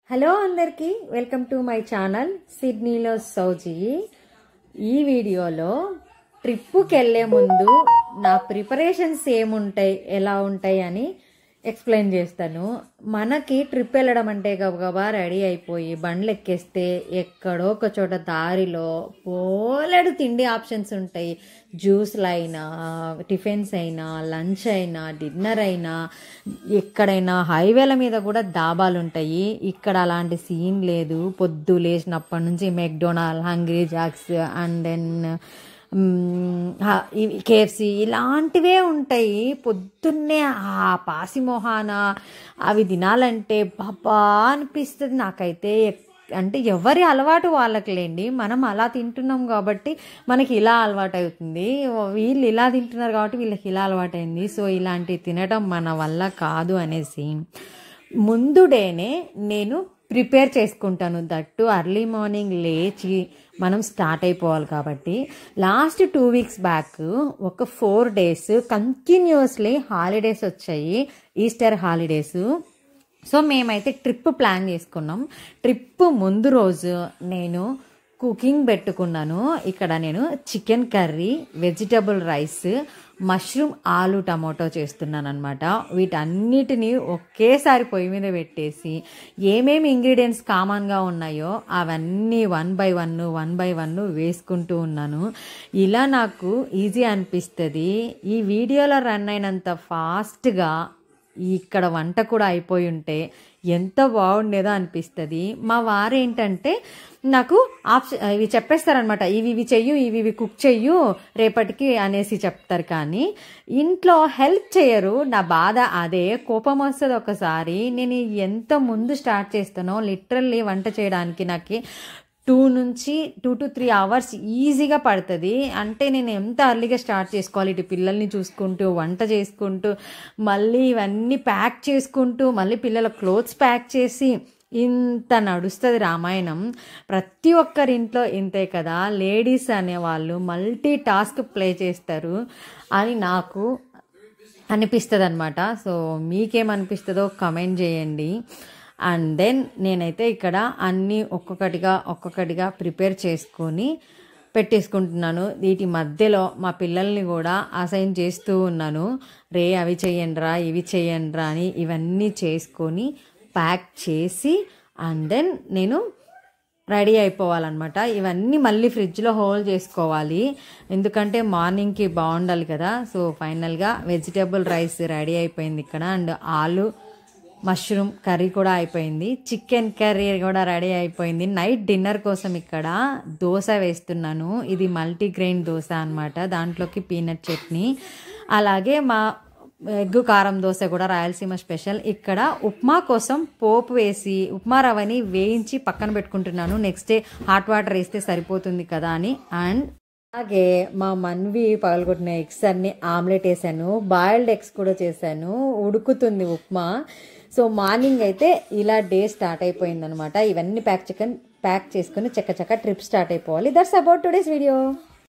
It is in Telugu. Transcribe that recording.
హలో అందరికీ వెల్కమ్ టు మై ఛానల్ సిడ్నీలో సౌజీ. ఈ వీడియోలో ట్రిప్పుకి వెళ్ళే ముందు నా ప్రిపరేషన్స్ ఏముంటాయి, ఎలా ఉంటాయి అని ఎక్స్ప్లెయిన్ చేస్తాను. మనకి ట్రిప్ వెళ్ళడం అంటే గబగబా రెడీ అయిపోయి బండ్లు ఎక్కేస్తే ఎక్కడో ఒక చోట దారిలో పోలేడు తిండి ఆప్షన్స్ ఉంటాయి. జ్యూస్లు అయినా, టిఫిన్స్ అయినా, లంచ్ అయినా, డిన్నర్ అయినా, ఎక్కడైనా హైవేల మీద కూడా దాబాలు ఉంటాయి. ఇక్కడ అలాంటి సీన్ లేదు. పొద్దు లేచినప్పటి నుంచి McDonald, Hungry Jacks and then KFC ఇలాంటివే ఉంటాయి. పొద్దున్నే ఆ పాసిమోహాన అవి తినాలంటే బాబా అనిపిస్తుంది నాకైతే. అంటే ఎవరి అలవాటు వాళ్ళకి లేండి, మనం అలా తింటున్నాం కాబట్టి మనకి ఇలా అలవాటు అవుతుంది. వీళ్ళు ఇలా తింటున్నారు కాబట్టి వీళ్ళకి ఇలా అలవాటు అయింది. సో ఇలాంటివి తినడం మన వల్ల కాదు అనేసి ముందు డేనే నేను ప్రిపేర్ చేసుకుంటాను. దట్టు ఎర్లీ మార్నింగ్ లేచి మనం స్టార్ట్ అయిపోవాలి కాబట్టి. లాస్ట్ 2 weeks బ్యాక్ ఒక 4 days కంటిన్యూస్లీ హాలిడేస్ వచ్చాయి, ఈస్టర్ హాలిడేస్. సో మేమైతే ట్రిప్ ప్లాన్ చేసుకున్నాం. ట్రిప్ ముందు రోజు నేను కుకింగ్ పెట్టుకున్నాను. ఇక్కడ నేను chicken curry, vegetable rice, mushroom ఆలు టమాటో చేస్తున్నాను అనమాట. వీటన్నిటిని ఒకేసారి పొయ్యి మీద పెట్టేసి ఏమేమి ఇంగ్రీడియంట్స్ కామన్గా ఉన్నాయో అవన్నీ 1 by 1 వేసుకుంటూ ఉన్నాను. ఇలా నాకు ఈజీ అనిపిస్తుంది. ఈ వీడియోలో రన్ అయినంత ఫాస్ట్గా ఇక్కడ వంట కూడా అయిపోయి ఉంటే ఎంత బాగుండేదో అనిపిస్తుంది. మా వారు ఏంటంటే నాకు ఇవి చెప్పేస్తారనమాట, ఇవి చెయ్యు, ఇవి కుక్ చెయ్యు రేపటికి అనేసి చెప్తారు. కానీ ఇంట్లో హెల్ప్ చేయరు. నా బాధ అదే. కోపం వస్తుంది ఒకసారి. నేను ఎంత ముందు స్టార్ట్ చేస్తానో లిటరల్లీ వంట చేయడానికి నాకు 2 to 3 hours ఈజీగా పడుతుంది. అంటే నేను ఎంత అర్లీగా స్టార్ట్ చేసుకోవాలి, ఇటు పిల్లల్ని చూసుకుంటూ వంట చేసుకుంటూ మళ్ళీ ఇవన్నీ ప్యాక్ చేసుకుంటూ మళ్ళీ పిల్లల క్లోత్స్ ప్యాక్ చేసి ఇంత నడుస్తుంది రామాయణం. ప్రతి ఒక్కరింట్లో ఇంతే కదా, లేడీస్ అనేవాళ్ళు మల్టీ టాస్క్ ప్లే చేస్తారు అని నాకు అనిపిస్తుంది అనమాట. సో మీకేమనిపిస్తుందో కమెంట్ చేయండి. అండ్ దెన్ నేనైతే ఇక్కడ అన్నీ ఒక్కొక్కటిగా ప్రిపేర్ చేసుకొని పెట్టేసుకుంటున్నాను. వీటి మధ్యలో మా పిల్లల్ని కూడా అసైన్ చేస్తూ ఉన్నాను. రే అవి చెయ్యండిరా, ఇవి చెయ్యండిరా అని ఇవన్నీ చేసుకొని ప్యాక్ చేసి అండ్ దెన్ నేను రెడీ అయిపోవాలన్నమాట. ఇవన్నీ మళ్ళీ ఫ్రిడ్జ్లో హోల్డ్ చేసుకోవాలి, ఎందుకంటే మార్నింగ్కి బాగుండాలి కదా. సో ఫైనల్గా వెజిటేబుల్ రైస్ రెడీ అయిపోయింది ఇక్కడ. అండ్ ఆలు మష్రూమ్ కర్రీ కూడా అయిపోయింది. చికెన్ కర్రీ కూడా రెడీ అయిపోయింది. నైట్ డిన్నర్ కోసం ఇక్కడ దోశ వేస్తున్నాను. ఇది మల్టీగ్రెయిన్ దోశ అనమాట. దాంట్లోకి పీనట్ చట్నీ, అలాగే మా ఎగ్గు కారం దోశ కూడా రాయలసీమ స్పెషల్. ఇక్కడ ఉప్మా కోసం పోపు వేసి ఉప్మా రవ్వని వేయించి పక్కన పెట్టుకుంటున్నాను. నెక్స్ట్ డే హాట్ వాటర్ వేస్తే సరిపోతుంది కదా అని. అండ్ అలాగే మా మన్వి పగలగొట్టిన ఎగ్స్ అన్ని ఆమ్లెట్ వేసాను. బాయిల్డ్ ఎగ్స్ కూడా చేశాను. ఉడుకుతుంది ఉప్మా. సో మార్నింగ్ అయితే ఇలా డే స్టార్ట్ అయిపోయింది అనమాట. ఇవన్నీ ప్యాక్ చేసుకొని చక్క ట్రిప్ స్టార్ట్ అయిపోవాలి. That's about today's video.